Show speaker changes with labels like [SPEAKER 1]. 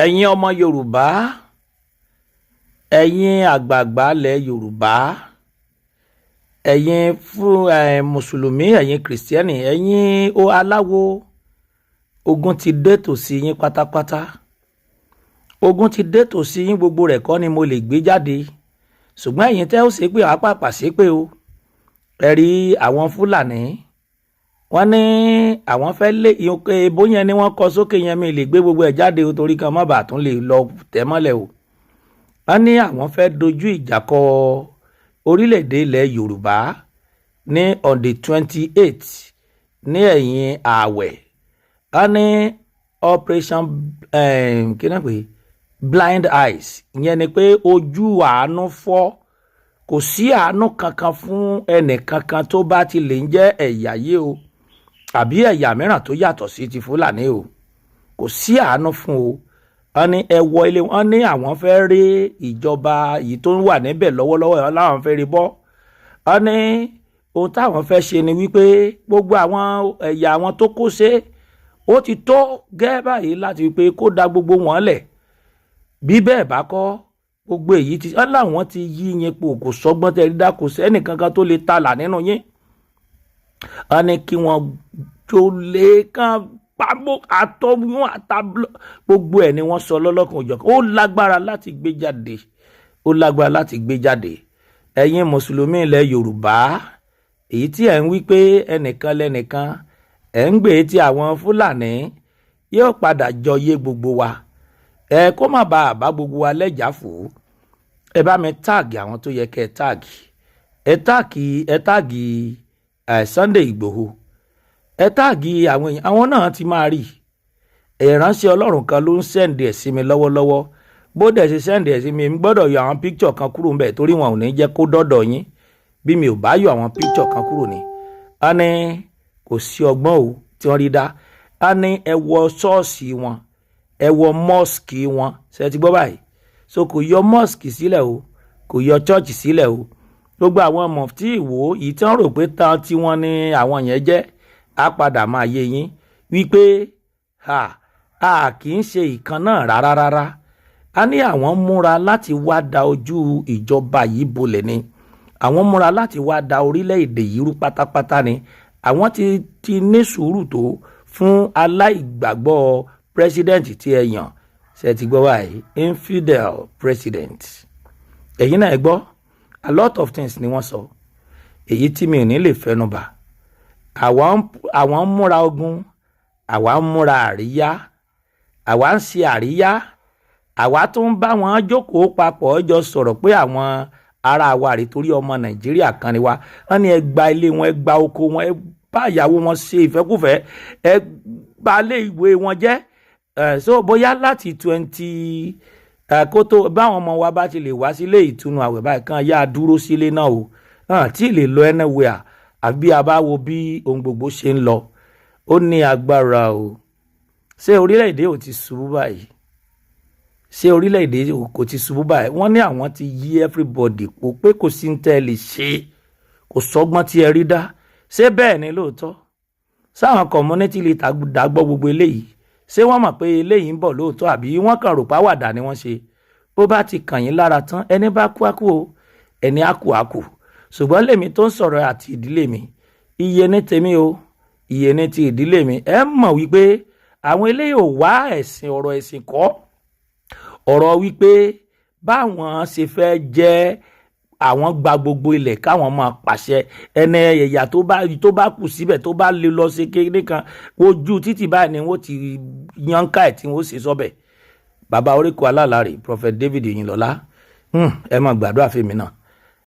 [SPEAKER 1] ẹ̀yin ọmọ yorùbá, ẹ̀yin àgbààgbà ilẹ̀ yorùbá, ẹ̀yin fún mùsùlùmí, ẹ̀yin kìrìsìtẹ́nì, ẹ̀yin aláwo, ogun ti dé tòsí yín pátápátá. Ogun ti dé tòsí yín, gbogbo rẹ̀ kọ́ ni mo lè gbé jáde, ṣùgbọ́n ẹ̀yin tẹ́ ó ṣe pé àpapà ṣe pé o ẹ rí àwọn fúlàní wọ́n ní àwọn fẹ́ lé ebó yẹn ni wọ́n kọ sókè yẹn, mi lè gbé gbogbo ẹ̀ jáde o torí kan má bàa tún lè lọ tẹ̀ mọ́lẹ̀ o. Wọ́n ní àwọn fẹ́ dojú ìjà kọ orílẹ̀-èdè ilẹ̀ yorùbá ní on the 28 ní ẹ̀yìn ààwẹ̀. Wọ́n ní operation kí náà pé blind eyes, ìyẹn ni pé ojú àánú fọ́. Kò sí àánú kankan fún ẹnì kankan tó bá ti lè ń jẹ́ ẹ̀yà yìí o àbí ẹ̀yà mìíràn tó yàtọ̀ sí ti fúlàní o. Kò sí àánú fún o. Wọ́n ní ẹ wọ ilé, wọ́n ní àwọn fẹ́ rí ìjọba yìí tó ń wà níbẹ̀ lọ́wọ́lọ́wọ́ láwọn fẹ́ rí bọ́. Wọ́n ní ohun táwọn fẹ́ ṣe ni wípé gbogbo àwọn ẹ̀yà àwọn tó kó ṣe ó ti tó gẹ́ báyìí láti wípé kó da gbogbo wọn lẹ̀. Bí bẹ́ẹ̀ bá kọ́ gbogbo èyí ti ọ́n láwọn ti yí yín po, kò sọ́gbọ́n tẹ́ rí dá, kò sẹ́nì kankan tó lè talà nínú yín. Wọ́n ní kí wọ́n tó lè kàn pàbó àtọ́yún àtàbọ̀ gbogbo ẹ̀ ni wọ́n sọ lọ́lọ́kan òjọ̀kan. Ó lágbára láti gbé jáde, ó lágbára láti gbé jáde. Ẹ̀yin mùsùlùmí ilẹ̀ yorùbá, èyí tí ẹ̀ ń wí pé ẹnìkan lẹ́nìkan ẹ̀ ń gbé tí àwọn fúlàní yóò padà jọ yé gbogbo wa. Ẹ kó má bàa bá gbogbo wa lẹ́jà fò. Ẹ bá mi táàgì àwọn tó yẹ kẹ́ ẹ táàgì. Ẹ táàgì Sunday Igboho. Ẹ táàgì àwọn èèyàn, àwọn náà ti máa rí. Ìránṣẹ́ ọlọ́run kan ló ń sẹ́ǹdì ẹ̀ sí mi lọ́wọ́lọ́wọ́. Bó dẹ̀ ṣe sẹ́ǹdì ẹ̀ sí mi, n gbọ́dọ̀ yọ àwọn píkṣọ̀ kan kúrò ńbẹ̀ torí wọn ò ní jẹ́ kó dọ́dọ̀ yín bí mi ò bá yọ àwọn píkṣọ̀ kan kúrò ní. A ní kò sí ọgbọ́n o tí wọ́n rí dá. A ní ẹ wọ ṣọ́ọ̀ṣì wọn, ẹ wọ mọ́ọ̀sì wọn, ṣe ti gbọ́ báyìí. So kò yọ mọ́ọ̀sì sílẹ̀ o, kò yọ chọ́ọ̀chì sílẹ̀ o. Gbogbo àwọn mọ̀fítì ìwò yìí tí wọ́n rò pé tán tí wọ́n ní àwọn yẹn jẹ́, á padà máa yé yín wípé a kì í ṣe ìkan náà rárá. A ní àwọn múra láti wá da ojú ìjọba yìí bolẹ̀ ni. Àwọn múra láti wá da orílẹ̀-èdè yìí rú pátápátá ni. Àwọn ti ní sùúrù tó fún aláìgbàgbọ́ president tí ẹ yàn. Ṣé ti gbọ́ wáyé infidel president. Ẹ̀yin náà ẹ gbọ́ a lot of things ni wọ́n sọ èyí tí mi ò ní lè fẹnu bà. Àwọn ń múra ogun, àwa ń múra àríyá, àwa ń ṣe àríyá, àwa tó ń bá wọn jókòó papọ̀ jọ sọ̀rọ̀ pé àwọn ará wa rí torí ọmọ nàìjíríà kan ni wa. Wọ́n ní ẹ gba ilé wọn, ẹ gba oko wọn, ẹ bá ìyàwó wọn ṣe ìfẹ́kùfẹ́, ẹ bà ilé ìwé wọn jẹ́. So bóyá láti 20 kó tó báwọn ọmọ wa bá ti lè wá sílé ìtúnu àwẹ̀ báyìí kan yá dúró sílé náà o. Tí lè lọ anywhere àbí a bá wo bí ohun gbogbo ṣe ń lọ. Ó ní agbára o. Ṣé orílẹ̀-èdè ò ti ṣubú báyìí? Ṣé orílẹ̀-èdè kò ti ṣubú báyìí? Wọ́n ní àwọn ti yí everybody po pé kò sí ní tẹ́ lè ṣe, kò sọ́gbọ́n tí ẹ rí dá. Ṣé bẹ́ẹ̀ ni lóòótọ́? Sáwọn community lè dàgbọ́ gbogbo eléyìí. Ṣé wọ́n mọ̀ pé eléyìí ń bọ̀ lóòótọ́ àbí wọ́n kàn rò pàwàdà ni wọ́n ṣe? Bó bá ti kàn yín lára tán, ẹni bá kú á kú o, ẹni á kú á kú. Ṣùgbọ́n lèmi tó ń sọ̀rọ̀ àti ìdílé mi, iye ní tèmi o, iye ní ti ìdílé mi. Ẹ mọ̀ wípé àwọn eléyìí ò wá ẹ̀sìn, ọ̀rọ̀ ẹ̀sìn kọ́. Ọ̀rọ̀ wípé báwọn ṣe fẹ́ jẹ́ àwọn gba gbogbo ilẹ̀ káwọn máa pàṣẹ. Ẹni ẹ̀yà tó bá kù síbẹ̀ tó bá lè lọ sí kékeré kan ojú títì báyìí ni wọ́n ti yánká ẹ̀ tí wọ́n ṣe sọ́bẹ̀. Bàbá oríkò alálàárẹ̀ Prophet David Oyinlọ́lá ẹ máa gbàdúrà fèmí náà.